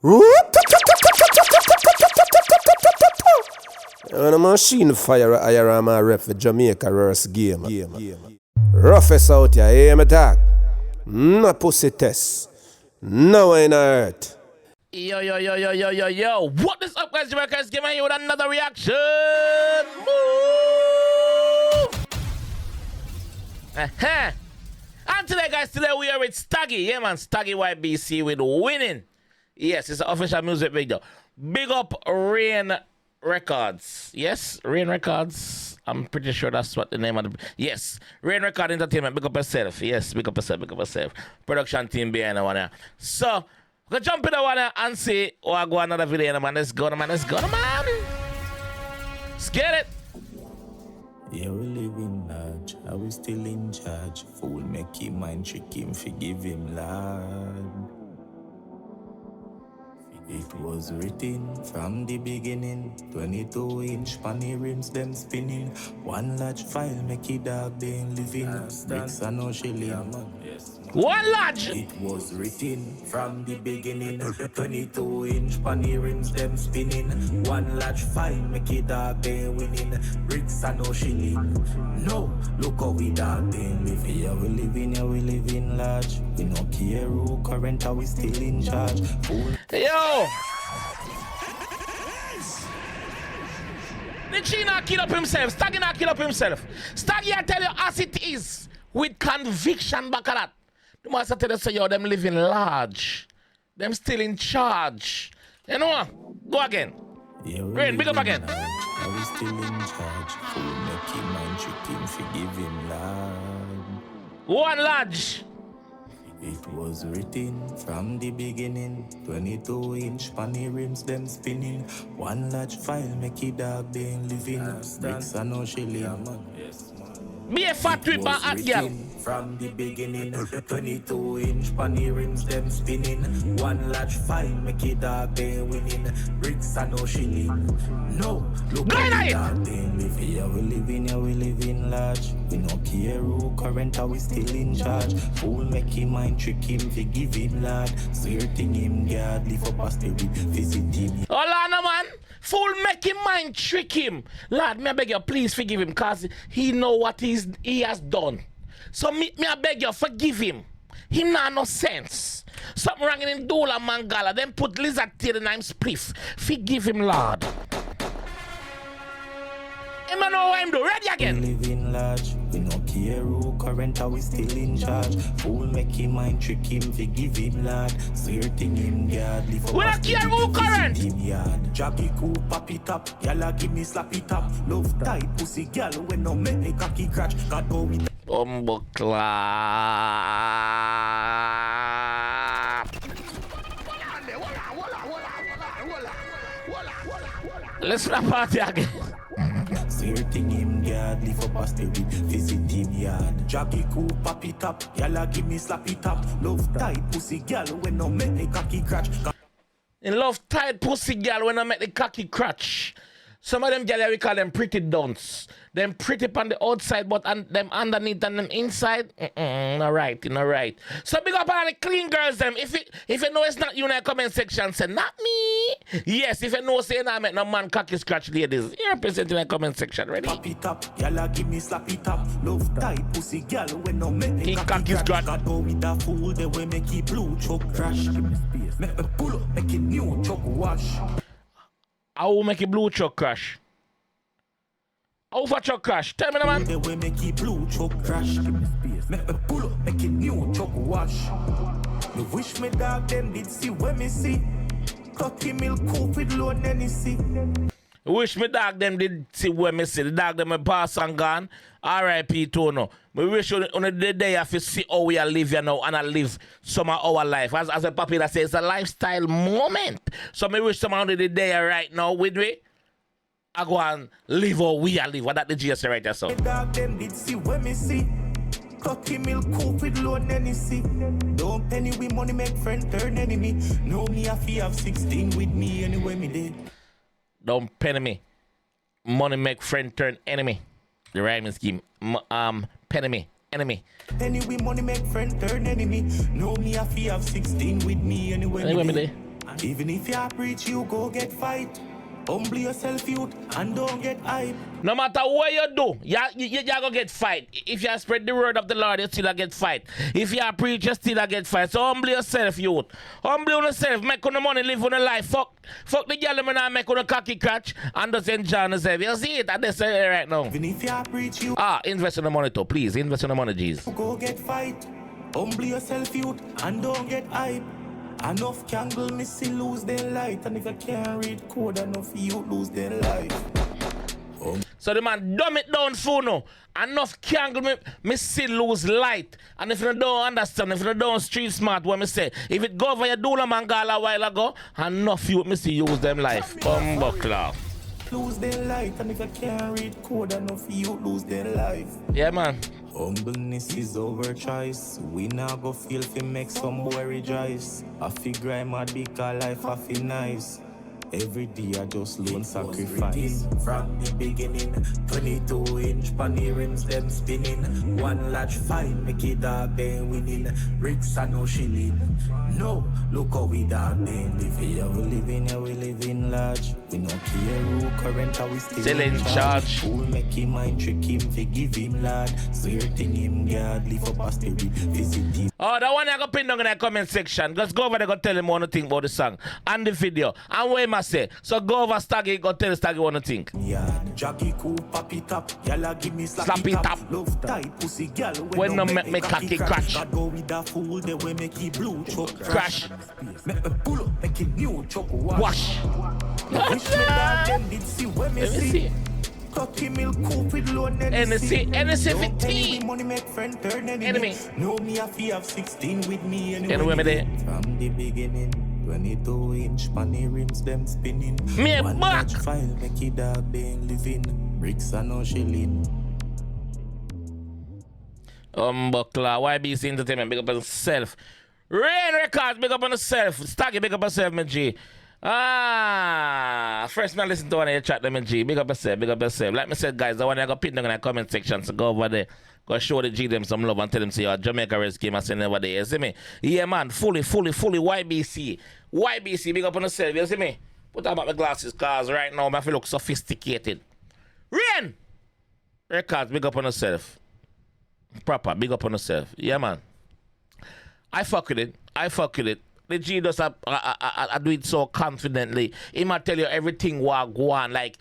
And a machine fire a IRAMA ref for Jamaica's game. Roughest out here, hear me talk? No pussy test. No in earth. Yo. What is up, guys? JAMAICA'S giving you with another reaction. Move! And today, guys, we are with Staggy. Yeah, man, Staggy YBC with Winning. Yes, it's an official music video. Big up Rain Records. Yes, Rain Records. I'm pretty sure that's what the name of the... Yes, Rain Record Entertainment. Big up yourself. Yes, big up yourself. Production team behind the one here. So, we're going to jump in the one and see what go another video, man. Let's go, man. Let's get it. Yeah, we live in large, are we still in charge? Fool make him mind trick him, forgive him, lad. It was written from the beginning, 22-inch panny rims, them spinning. One large file make it dog, they ain't living. Bricks are no shilling. One large. It was written from the beginning, 22-inch panny rims, them spinning. One large file make it dog, they ain't winning. Bricks are no shilling. No, look how we dog, they ain't living. Yeah, we living large. We no care who current, are we still in charge? Yo! Did she not kill up himself? Staggy not kill up himself. Staggy, I tell you as it is, with conviction back at that. The master tell us, yo, them living large. Them still in charge. You know what? Go again. Yeah, Rain, big up again. Are we still in charge? Fool make him and trick him, forgive him, lad. One large. It was written from the beginning, 22-inch panny rims, them spinning. One large file make it dog, they ain't living. Bricks are no shilling. Be a fat whip and hot girl. From the beginning, 22-inch panny rims, them spinning. One large file make it dog, they ain't winning. Bricks are no shilling. No, look how we dog, they ain't living. Yeah, we living large. We no care who current, are we still in charge? Fool make him mind trick him, forgive him, lad. Swear thing him, God, live up past the visit him. Hold on, man. Fool make him mind trick him. Lad, me I beg you, please forgive him, cause he know what he has done. So me I beg you, forgive him. He not no sense. Something wrong in Dola Mangala, then put lizard tail in him spliff. Forgive him, Lord. Him know what I'm doing. Ready again. Living large, we no care who current, are we still in charge? Fool make him mind trick him, forgive him, lad. Swear thing him, God, live up. We don't care who current. Jaggy cool, pop it up, yalla give me slap it up. Love tight pussy girl, when no make me cocky crash. God go with Bumbo clap. Let's rap party again. Swear thing him, God, live up past the visit him, yard. Jaggy cool, pop it up, yalla give me slap it up. Love tight pussy girl, when no make me cocky crash. In love tight pussy girl when I make the cocky crotch. Some of them girl we call them pretty dunce. Them pretty on the outside, but them underneath and them inside. Not right. So big up all the clean girls them. If you know it's not you in the comment section, say not me. Yes, if you know say not make no man cocky scratch ladies. You represent in the comment section, ready? Pop it up, yalla give me slap it up. Love tight pussy girl when no make me cocky scratch. God go with that fool, the way make it blue choke crash. Give me space, make me pull up, make it new choke wash. I will make a blue truck crash. Over truck crash. Tell me the man. The way make it blue choke crash. Give me space. Make me pull up, make it new choke wash. Me wish me dog them did see when me see. Cocky milk coop with low Hennessy. Wish me dog them did see when me see. The dog them pass and gone. R.I.P. Tono. We wish on the day I feel see how we are live here now and I live some of our life. As a papi that says, it's a lifestyle moment. So me wish someone on the day right now with me. I go and live how we are live. What that the GS right there, so. The dog them did see when me see. Cocky milk coop with low Hennessy. Don't penny with money make friend turn enemy. No me I fee have 16 with me anyway me did. Don't penny me. Money make friend turn enemy. The rhyming scheme. Penny me. Enemy. Anyway, money make friend turn enemy. No me I fee have 16 with me anyway me did. Even if you preach, you go get fight. Humble yourself, youth, and don't get hype. No matter what you do, you gonna get fight. If you spread the word of the Lord, you still get fight. If you preach, you still get fight. So humble yourself, youth. Humble yourself, make on the money, live on the life. Fuck the girl and make on the cocky catch and just enjoy yourself. You see it, and they say it right now. Even if you preach, you invest in the money too, please. Invest in the money, jeez. Go get fight. Humble yourself, youth, and don't get hype. Enough candle me still lose their light, and if you can't read code, enough you lose their life. So the man dumb it down for no. Enough candle me still lose light. And if you don't understand, if you don't street smart, what me say, if it go over your doula mangala a while ago, enough you me see use them life. Bumbuckler. Lose their light, and if you can't read code, enough you lose their life. Yeah, man. Humbleness is our choice. We now go feel fi make some boy rejoice. I fi grind mad because life I feel nice. Every day I just learn sacrifice. From the beginning, 22-inch panny rims them spinning. One large fine make it dog then winning. Bricks and no shilling. No, look how we dog then living. Yeah, we living large. We no care who current how we still in charge. Who make him mind trick him, forgive him lad. Swear thing him God, leave up past the visit him. Oh, that one I got pinned down in the comment section. Just go over there, go tell him what to think about the song and the video. And what I say. So go over Staggy, go tell Staggy what to think. Yeah, Jackie cool, papi tap. Yalla give me slap it up. Love tight pussy girl. When no make me cocky crash. God go with that fool, they will make it blue choke crash. Make me pull up, make it new choke wash. Wish me that them did see when me see. Cocky milk coupe with loan NC 15. Money make friend turn enemy. No me a fee of 16 with me anyway me there. From the beginning 22-inch panny rims them spinning. Me one back. File make it dog then living. Bricks and no shilling. Buckler, YBC Entertainment, big up on yourself. Rain Records, big up on yourself. Staggy, big up on yourself, my G. First man listen to one of your chat, my G. Big up yourself, big up yourself. Like I said, guys, I want to go pin down in the comment section, so go over there. Go show the G them some love and tell them, see your Jamaica game I send over there. You see me? Yeah, man, fully YBC. YBC, big up on yourself, you see me? Put on my glasses, cause right now I feel look sophisticated. Rain Records, big up on yourself. Proper, big up on yourself. Yeah, man. I fuck with it. The G does I do it so confidently. He might tell you everything what go on. Like,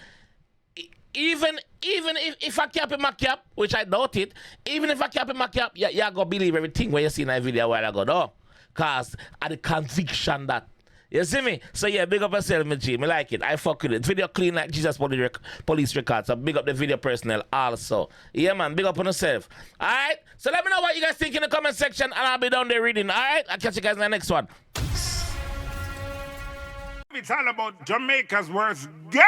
even if I cap in my cap, which I doubt it, even if I cap in my cap, you go believe everything what you see in that video a while ago, no? Cause I the conviction that. You see me? So yeah, big up yourself, my G. Me like it. I fuck with it. Video clean like Jesus police records. So big up the video personnel also. Yeah, man. Big up on yourself. Alright? So let me know what you guys think in the comment section and I'll be down there reading. Alright? I'll catch you guys in the next one. It's all about Jamaica's worst game.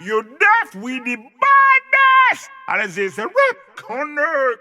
You deaf with the baddest. And it's a rip connect.